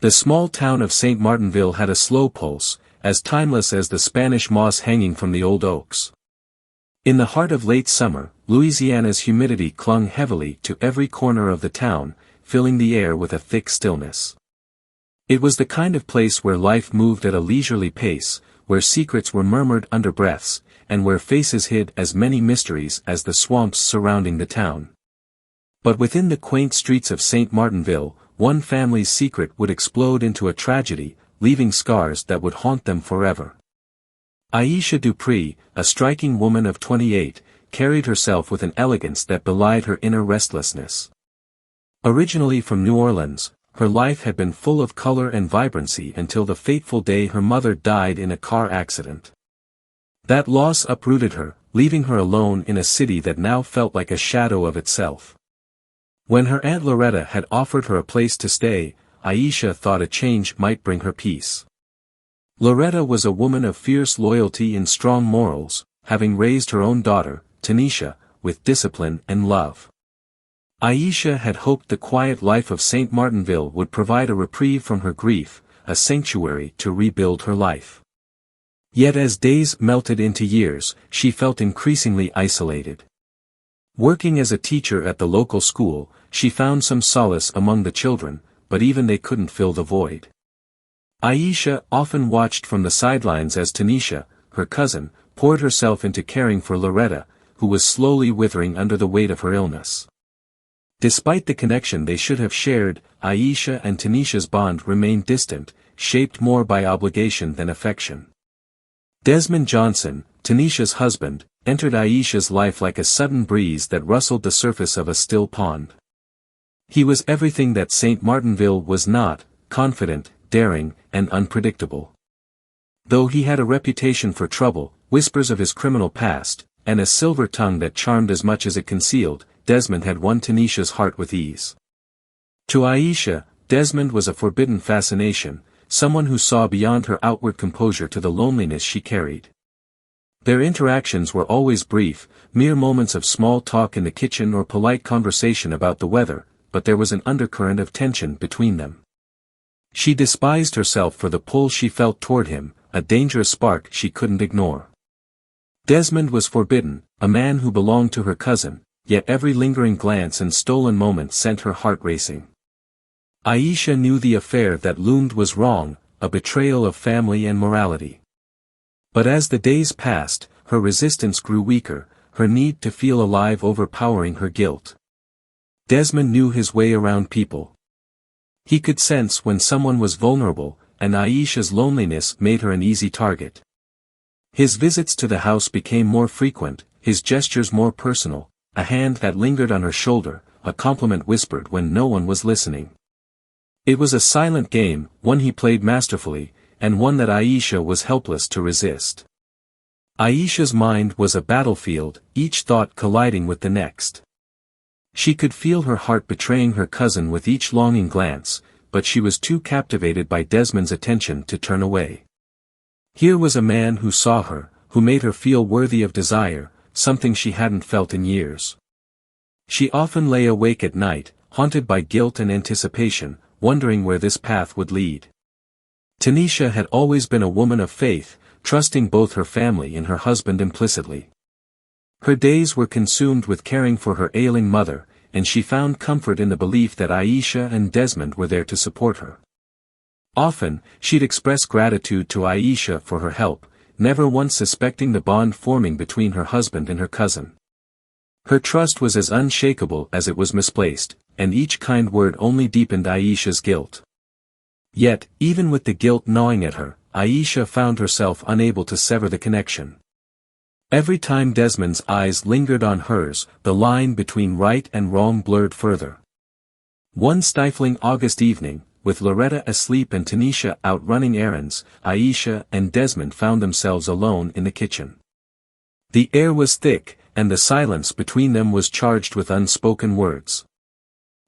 The small town of St. Martinville had a slow pulse, as timeless as the Spanish moss hanging from the old oaks. In the heart of late summer, Louisiana's humidity clung heavily to every corner of the town, filling the air with a thick stillness. It was the kind of place where life moved at a leisurely pace, where secrets were murmured under breaths, and where faces hid as many mysteries as the swamps surrounding the town. But within the quaint streets of St. Martinville, one family's secret would explode into a tragedy, leaving scars that would haunt them forever. Aisha Dupree, a striking woman of 28, carried herself with an elegance that belied her inner restlessness. Originally from New Orleans, her life had been full of color and vibrancy until the fateful day her mother died in a car accident. That loss uprooted her, leaving her alone in a city that now felt like a shadow of itself. When her Aunt Loretta had offered her a place to stay, Aisha thought a change might bring her peace. Loretta was a woman of fierce loyalty and strong morals, having raised her own daughter, Tanisha, with discipline and love. Aisha had hoped the quiet life of St. Martinville would provide a reprieve from her grief, a sanctuary to rebuild her life. Yet as days melted into years, she felt increasingly isolated. Working as a teacher at the local school, she found some solace among the children, but even they couldn't fill the void. Aisha often watched from the sidelines as Tanisha, her cousin, poured herself into caring for Loretta, who was slowly withering under the weight of her illness. Despite the connection they should have shared, Aisha and Tanisha's bond remained distant, shaped more by obligation than affection. Desmond Johnson, Tanisha's husband, entered Aisha's life like a sudden breeze that rustled the surface of a still pond. He was everything that St. Martinville was not: confident, daring, and unpredictable. Though he had a reputation for trouble, whispers of his criminal past, and a silver tongue that charmed as much as it concealed, Desmond had won Tanisha's heart with ease. To Aisha, Desmond was a forbidden fascination, someone who saw beyond her outward composure to the loneliness she carried. Their interactions were always brief, mere moments of small talk in the kitchen or polite conversation about the weather, but there was an undercurrent of tension between them. She despised herself for the pull she felt toward him, a dangerous spark she couldn't ignore. Desmond was forbidden, a man who belonged to her cousin, yet every lingering glance and stolen moment sent her heart racing. Aisha knew the affair that loomed was wrong, a betrayal of family and morality. But as the days passed, her resistance grew weaker, her need to feel alive overpowering her guilt. Desmond knew his way around people. He could sense when someone was vulnerable, and Aisha's loneliness made her an easy target. His visits to the house became more frequent, his gestures more personal, a hand that lingered on her shoulder, a compliment whispered when no one was listening. It was a silent game, one he played masterfully, and one that Aisha was helpless to resist. Aisha's mind was a battlefield, each thought colliding with the next. She could feel her heart betraying her cousin with each longing glance, but she was too captivated by Desmond's attention to turn away. Here was a man who saw her, who made her feel worthy of desire, something she hadn't felt in years. She often lay awake at night, haunted by guilt and anticipation, wondering where this path would lead. Tanisha had always been a woman of faith, trusting both her family and her husband implicitly. Her days were consumed with caring for her ailing mother, and she found comfort in the belief that Aisha and Desmond were there to support her. Often, she'd express gratitude to Aisha for her help, never once suspecting the bond forming between her husband and her cousin. Her trust was as unshakable as it was misplaced, and each kind word only deepened Aisha's guilt. Yet, even with the guilt gnawing at her, Aisha found herself unable to sever the connection. Every time Desmond's eyes lingered on hers, the line between right and wrong blurred further. One stifling August evening, with Loretta asleep and Tanisha out running errands, Aisha and Desmond found themselves alone in the kitchen. The air was thick, and the silence between them was charged with unspoken words.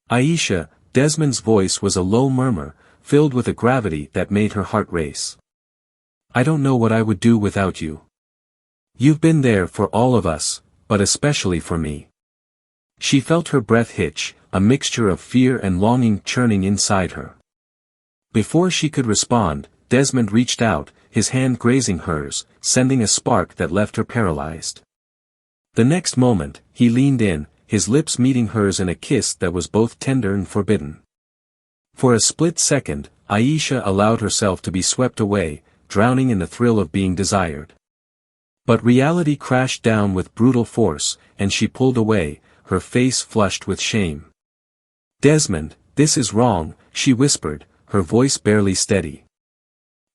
Aisha, Desmond's voice was a low murmur, filled with a gravity that made her heart race. "I don't know what I would do without you. You've been there for all of us, but especially for me." She felt her breath hitch, a mixture of fear and longing churning inside her. Before she could respond, Desmond reached out, his hand grazing hers, sending a spark that left her paralyzed. The next moment, he leaned in, his lips meeting hers in a kiss that was both tender and forbidden. For a split second, Aisha allowed herself to be swept away, drowning in the thrill of being desired. But reality crashed down with brutal force, and she pulled away, her face flushed with shame. "Desmond, this is wrong," she whispered, her voice barely steady.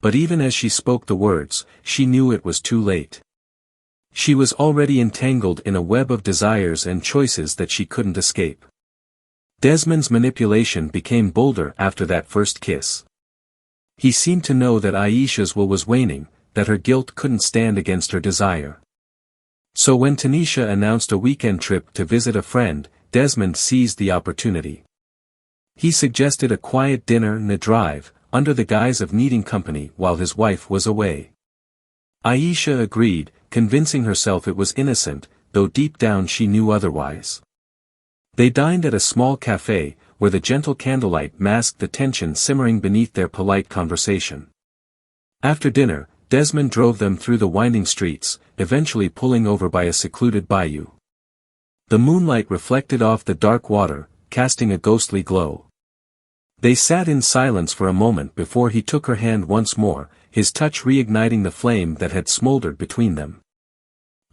But even as she spoke the words, she knew it was too late. She was already entangled in a web of desires and choices that she couldn't escape. Desmond's manipulation became bolder after that first kiss. He seemed to know that Aisha's will was waning, that her guilt couldn't stand against her desire. So when Tanisha announced a weekend trip to visit a friend, Desmond seized the opportunity. He suggested a quiet dinner and a drive, under the guise of needing company while his wife was away. Aisha agreed, convincing herself it was innocent, though deep down she knew otherwise. They dined at a small cafe, where the gentle candlelight masked the tension simmering beneath their polite conversation. After dinner, Desmond drove them through the winding streets, eventually pulling over by a secluded bayou. The moonlight reflected off the dark water, casting a ghostly glow. They sat in silence for a moment before he took her hand once more, his touch reigniting the flame that had smoldered between them.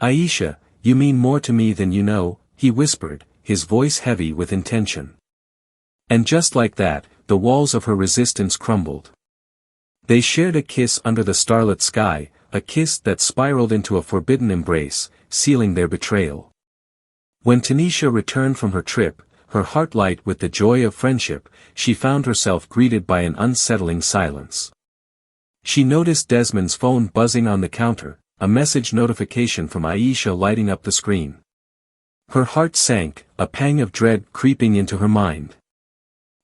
"Aisha, you mean more to me than you know," he whispered, his voice heavy with intention. And just like that, the walls of her resistance crumbled. They shared a kiss under the starlit sky, a kiss that spiraled into a forbidden embrace, sealing their betrayal. When Tanisha returned from her trip, her heart light with the joy of friendship, she found herself greeted by an unsettling silence. She noticed Desmond's phone buzzing on the counter, a message notification from Aisha lighting up the screen. Her heart sank, a pang of dread creeping into her mind.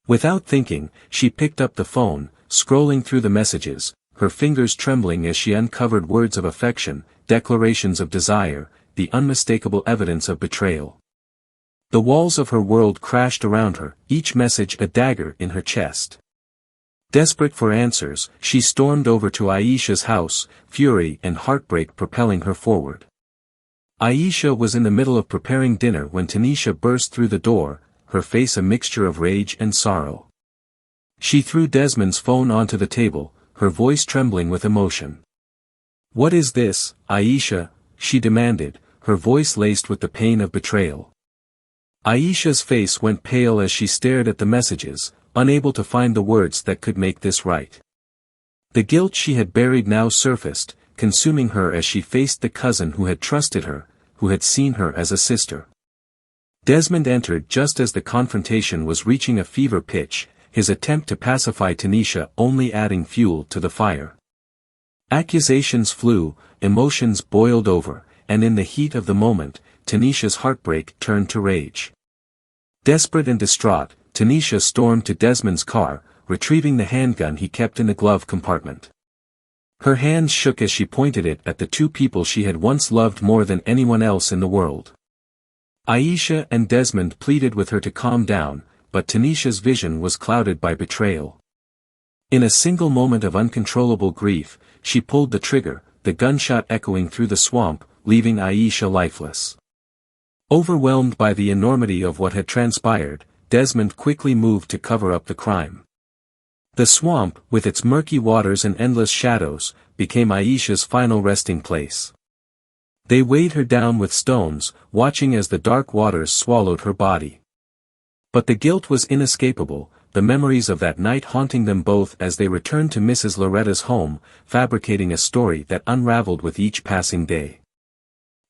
Without thinking, she picked up the phone, scrolling through the messages, her fingers trembling as she uncovered words of affection, declarations of desire, the unmistakable evidence of betrayal. The walls of her world crashed around her, each message a dagger in her chest. Desperate for answers, she stormed over to Aisha's house, fury and heartbreak propelling her forward. Aisha was in the middle of preparing dinner when Tanisha burst through the door, her face a mixture of rage and sorrow. She threw Desmond's phone onto the table, her voice trembling with emotion. "What is this, Aisha?" she demanded, her voice laced with the pain of betrayal. Aisha's face went pale as she stared at the messages, unable to find the words that could make this right. The guilt she had buried now surfaced, consuming her as she faced the cousin who had trusted her, who had seen her as a sister. Desmond entered just as the confrontation was reaching a fever pitch, his attempt to pacify Tanisha only adding fuel to the fire. Accusations flew, emotions boiled over, and in the heat of the moment, Tanisha's heartbreak turned to rage. Desperate and distraught, Tanisha stormed to Desmond's car, retrieving the handgun he kept in the glove compartment. Her hands shook as she pointed it at the two people she had once loved more than anyone else in the world. Aisha and Desmond pleaded with her to calm down, but Tanisha's vision was clouded by betrayal. In a single moment of uncontrollable grief, she pulled the trigger, the gunshot echoing through the swamp, leaving Aisha lifeless. Overwhelmed by the enormity of what had transpired, Desmond quickly moved to cover up the crime. The swamp, with its murky waters and endless shadows, became Aisha's final resting place. They weighed her down with stones, watching as the dark waters swallowed her body. But the guilt was inescapable, the memories of that night haunting them both as they returned to Mrs. Loretta's home, fabricating a story that unraveled with each passing day.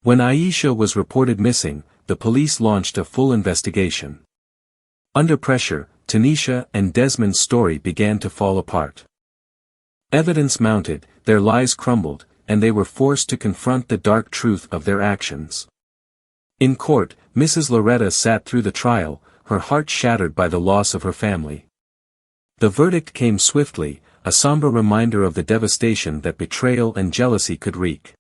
When Aisha was reported missing, the police launched a full investigation. Under pressure, Tanisha and Desmond's story began to fall apart. Evidence mounted, their lies crumbled, and they were forced to confront the dark truth of their actions. In court, Mrs. Loretta sat through the trial, her heart shattered by the loss of her family. The verdict came swiftly, a somber reminder of the devastation that betrayal and jealousy could wreak.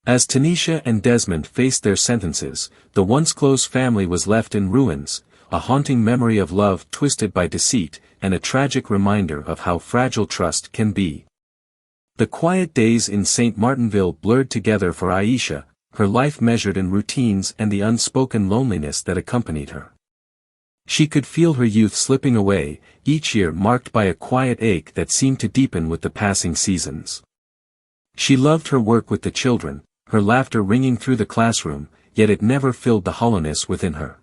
As Tanisha and Desmond faced their sentences, the once close family was left in ruins, a haunting memory of love twisted by deceit, and a tragic reminder of how fragile trust can be. The quiet days in St. Martinville blurred together for Aisha, her life measured in routines and the unspoken loneliness that accompanied her. She could feel her youth slipping away, each year marked by a quiet ache that seemed to deepen with the passing seasons. She loved her work with the children, her laughter ringing through the classroom, yet it never filled the hollowness within her.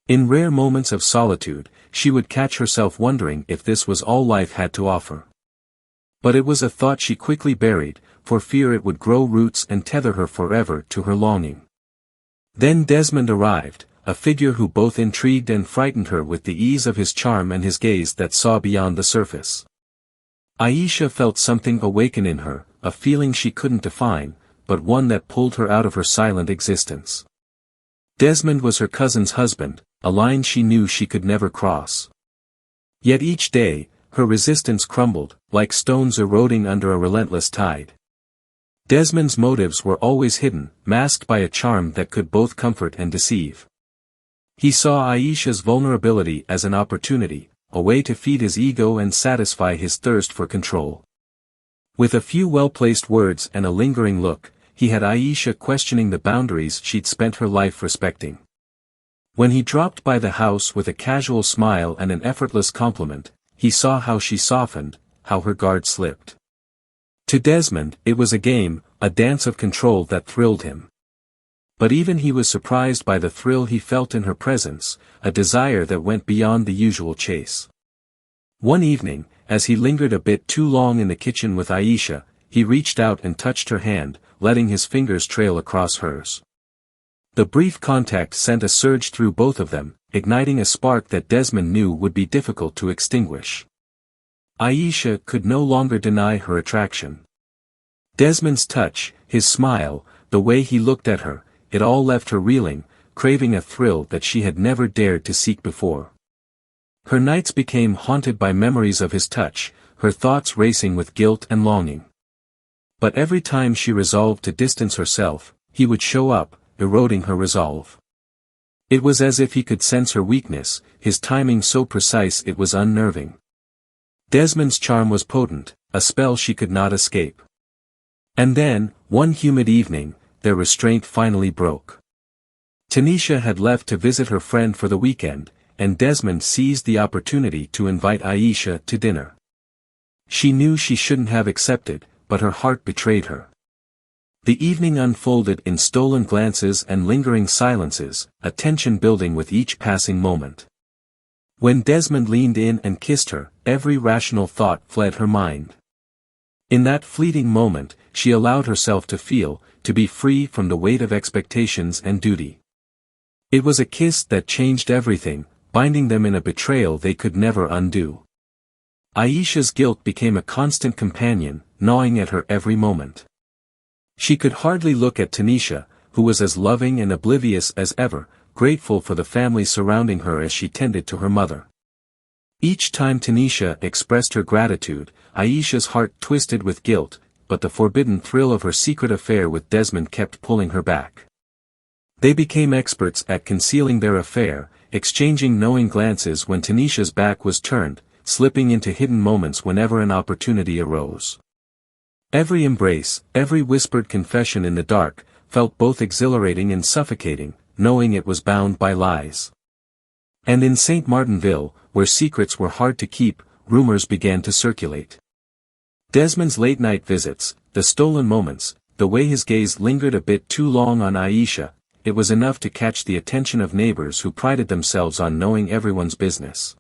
In rare moments of solitude, she would catch herself wondering if this was all life had to offer. But it was a thought she quickly buried, for fear it would grow roots and tether her forever to her longing. Then Desmond arrived, a figure who both intrigued and frightened her with the ease of his charm and his gaze that saw beyond the surface. Aisha felt something awaken in her, a feeling she couldn't define, but one that pulled her out of her silent existence. Desmond was her cousin's husband, a line she knew she could never cross. Yet each day, her resistance crumbled, like stones eroding under a relentless tide. Desmond's motives were always hidden, masked by a charm that could both comfort and deceive. He saw Aisha's vulnerability as an opportunity, a way to feed his ego and satisfy his thirst for control. With a few well-placed words and a lingering look, he had Aisha questioning the boundaries she'd spent her life respecting. When he dropped by the house with a casual smile and an effortless compliment, he saw how she softened, how her guard slipped. To Desmond, it was a game, a dance of control that thrilled him. But even he was surprised by the thrill he felt in her presence, a desire that went beyond the usual chase. One evening, as he lingered a bit too long in the kitchen with Aisha, he reached out and touched her hand, letting his fingers trail across hers. The brief contact sent a surge through both of them, igniting a spark that Desmond knew would be difficult to extinguish. Aisha could no longer deny her attraction. Desmond's touch, his smile, the way he looked at her, it all left her reeling, craving a thrill that she had never dared to seek before. Her nights became haunted by memories of his touch, her thoughts racing with guilt and longing. But every time she resolved to distance herself, he would show up, eroding her resolve. It was as if he could sense her weakness, his timing so precise it was unnerving. Desmond's charm was potent, a spell she could not escape. And then, one humid evening, their restraint finally broke. Tanisha had left to visit her friend for the weekend, and Desmond seized the opportunity to invite Aisha to dinner. She knew she shouldn't have accepted, but her heart betrayed her. The evening unfolded in stolen glances and lingering silences, a tension building with each passing moment. When Desmond leaned in and kissed her, every rational thought fled her mind. In that fleeting moment, she allowed herself to feel, to be free from the weight of expectations and duty. It was a kiss that changed everything, binding them in a betrayal they could never undo. Aisha's guilt became a constant companion, gnawing at her every moment. She could hardly look at Tanisha, who was as loving and oblivious as ever, grateful for the family surrounding her as she tended to her mother. Each time Tanisha expressed her gratitude, Aisha's heart twisted with guilt, but the forbidden thrill of her secret affair with Desmond kept pulling her back. They became experts at concealing their affair, exchanging knowing glances when Tanisha's back was turned, slipping into hidden moments whenever an opportunity arose. Every embrace, every whispered confession in the dark, felt both exhilarating and suffocating, knowing it was bound by lies. And in St. Martinville, where secrets were hard to keep, rumors began to circulate. Desmond's late-night visits, the stolen moments, the way his gaze lingered a bit too long on Aisha, it was enough to catch the attention of neighbors who prided themselves on knowing everyone's business.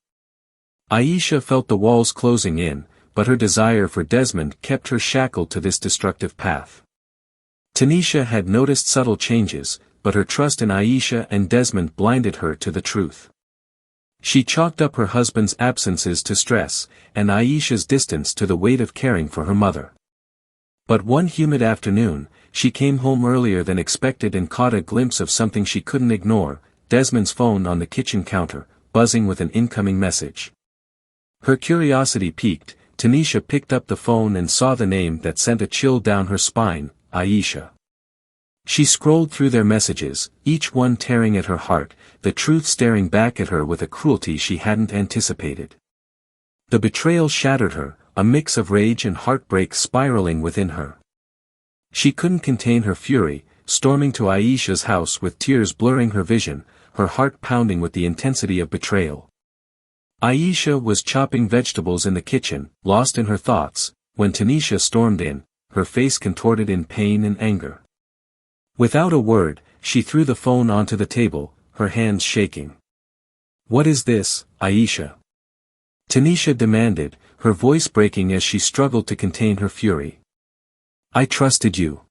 Aisha felt the walls closing in, but her desire for Desmond kept her shackled to this destructive path. Tanisha had noticed subtle changes, but her trust in Aisha and Desmond blinded her to the truth. She chalked up her husband's absences to stress, and Aisha's distance to the weight of caring for her mother. But one humid afternoon, she came home earlier than expected and caught a glimpse of something she couldn't ignore, Desmond's phone on the kitchen counter, buzzing with an incoming message. Her curiosity piqued, Tanisha picked up the phone and saw the name that sent a chill down her spine, Aisha. She scrolled through their messages, each one tearing at her heart, the truth staring back at her with a cruelty she hadn't anticipated. The betrayal shattered her, a mix of rage and heartbreak spiraling within her. She couldn't contain her fury, storming to Aisha's house with tears blurring her vision, her heart pounding with the intensity of betrayal. Aisha was chopping vegetables in the kitchen, lost in her thoughts, when Tanisha stormed in, her face contorted in pain and anger. Without a word, she threw the phone onto the table, her hands shaking. "What is this, Aisha?" Tanisha demanded, her voice breaking as she struggled to contain her fury. "I trusted you.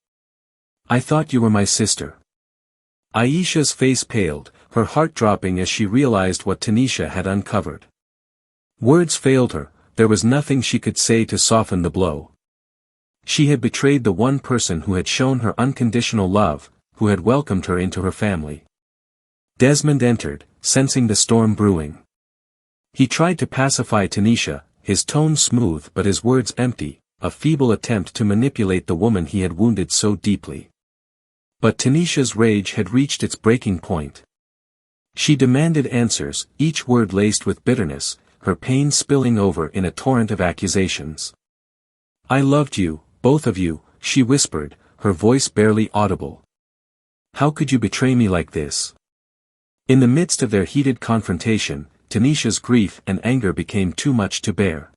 I thought you were my sister." Aisha's face paled, her heart dropping as she realized what Tanisha had uncovered. Words failed her, there was nothing she could say to soften the blow. She had betrayed the one person who had shown her unconditional love, who had welcomed her into her family. Desmond entered, sensing the storm brewing. He tried to pacify Tanisha, his tone smooth but his words empty, a feeble attempt to manipulate the woman he had wounded so deeply. But Tanisha's rage had reached its breaking point. She demanded answers, each word laced with bitterness, her pain spilling over in a torrent of accusations. "I loved you, both of you," she whispered, her voice barely audible. "How could you betray me like this?" In the midst of their heated confrontation, Tanisha's grief and anger became too much to bear.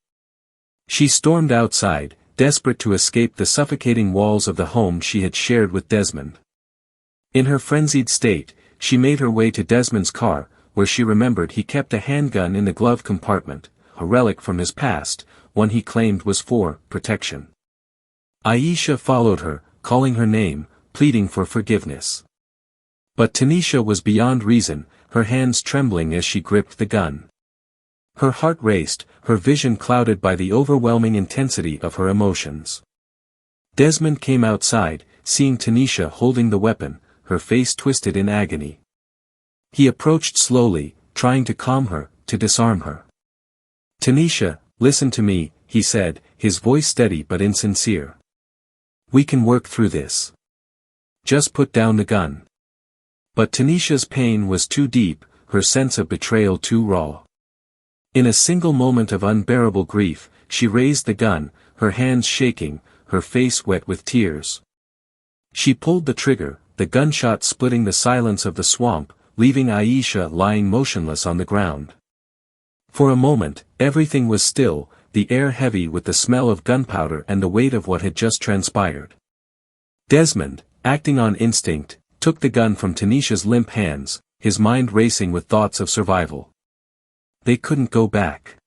She stormed outside, desperate to escape the suffocating walls of the home she had shared with Desmond. In her frenzied state, she made her way to Desmond's car, where she remembered he kept a handgun in the glove compartment, a relic from his past, one he claimed was for protection. Aisha followed her, calling her name, pleading for forgiveness. But Tanisha was beyond reason, her hands trembling as she gripped the gun. Her heart raced, her vision clouded by the overwhelming intensity of her emotions. Desmond came outside, seeing Tanisha holding the weapon, her face twisted in agony. He approached slowly, trying to calm her, to disarm her. "Tanisha, listen to me," he said, his voice steady but insincere. "We can work through this. Just put down the gun." But Tanisha's pain was too deep, her sense of betrayal too raw. In a single moment of unbearable grief, she raised the gun, her hands shaking, her face wet with tears. She pulled the trigger, the gunshot splitting the silence of the swamp, leaving Aisha lying motionless on the ground. For a moment, everything was still, the air heavy with the smell of gunpowder and the weight of what had just transpired. Desmond, acting on instinct, took the gun from Tanisha's limp hands, his mind racing with thoughts of survival. They couldn't go back.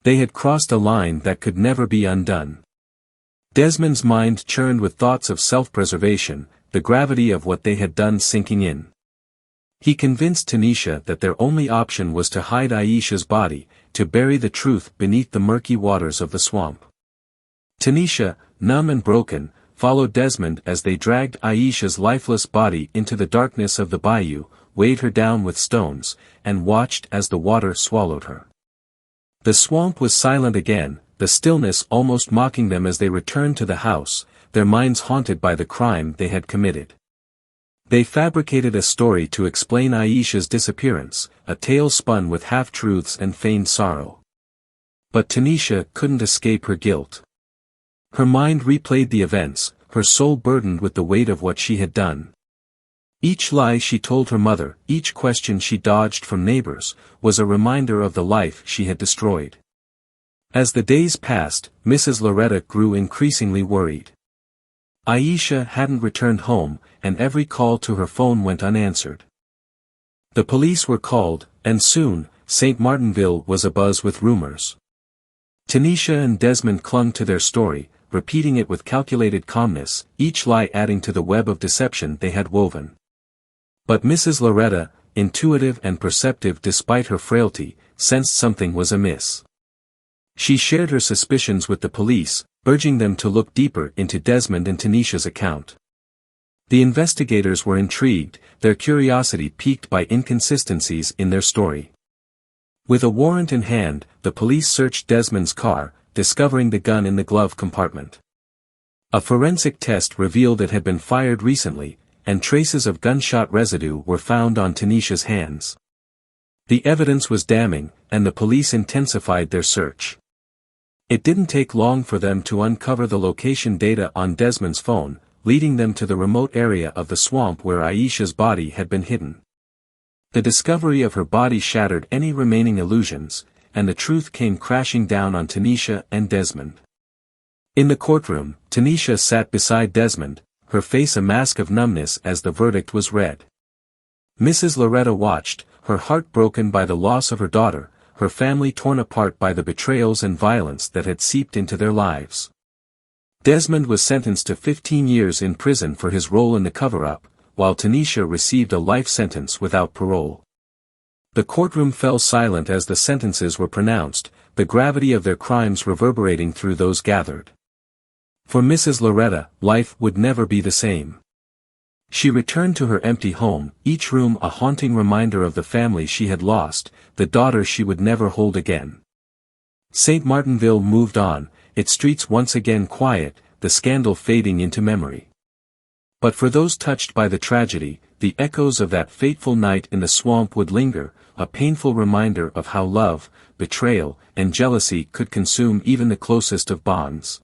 They had crossed a line that could never be undone. Desmond's mind churned with thoughts of self-preservation, the gravity of what they had done sinking in. He convinced Tanisha that their only option was to hide Aisha's body, to bury the truth beneath the murky waters of the swamp. Tanisha, numb and broken, followed Desmond as they dragged Aisha's lifeless body into the darkness of the bayou, weighed her down with stones, and watched as the water swallowed her. The swamp was silent again, the stillness almost mocking them as they returned to the house, their minds haunted by the crime they had committed. They fabricated a story to explain Aisha's disappearance, a tale spun with half-truths and feigned sorrow. But Tanisha couldn't escape her guilt. Her mind replayed the events, her soul burdened with the weight of what she had done. Each lie she told her mother, each question she dodged from neighbors, was a reminder of the life she had destroyed. As the days passed, Mrs. Loretta grew increasingly worried. Aisha hadn't returned home, and every call to her phone went unanswered. The police were called, and soon, St. Martinville was abuzz with rumors. Tanisha and Desmond clung to their story, repeating it with calculated calmness, each lie adding to the web of deception they had woven. But Mrs. Loretta, intuitive and perceptive despite her frailty, sensed something was amiss. She shared her suspicions with the police, urging them to look deeper into Desmond and Tanisha's account. The investigators were intrigued, their curiosity piqued by inconsistencies in their story. With a warrant in hand, the police searched Desmond's car, discovering the gun in the glove compartment. A forensic test revealed it had been fired recently, and traces of gunshot residue were found on Tanisha's hands. The evidence was damning, and the police intensified their search. It didn't take long for them to uncover the location data on Desmond's phone, leading them to the remote area of the swamp where Aisha's body had been hidden. The discovery of her body shattered any remaining illusions, and the truth came crashing down on Tanisha and Desmond. In the courtroom, Tanisha sat beside Desmond, her face a mask of numbness as the verdict was read. Mrs. Loretta watched, her heart broken by the loss of her daughter, her family torn apart by the betrayals and violence that had seeped into their lives. Desmond was sentenced to 15 years in prison for his role in the cover-up, while Tanisha received a life sentence without parole. The courtroom fell silent as the sentences were pronounced, the gravity of their crimes reverberating through those gathered. For Mrs. Loretta, life would never be the same. She returned to her empty home, each room a haunting reminder of the family she had lost, the daughter she would never hold again. St. Martinville moved on, its streets once again quiet, the scandal fading into memory. But for those touched by the tragedy, the echoes of that fateful night in the swamp would linger, a painful reminder of how love, betrayal, and jealousy could consume even the closest of bonds.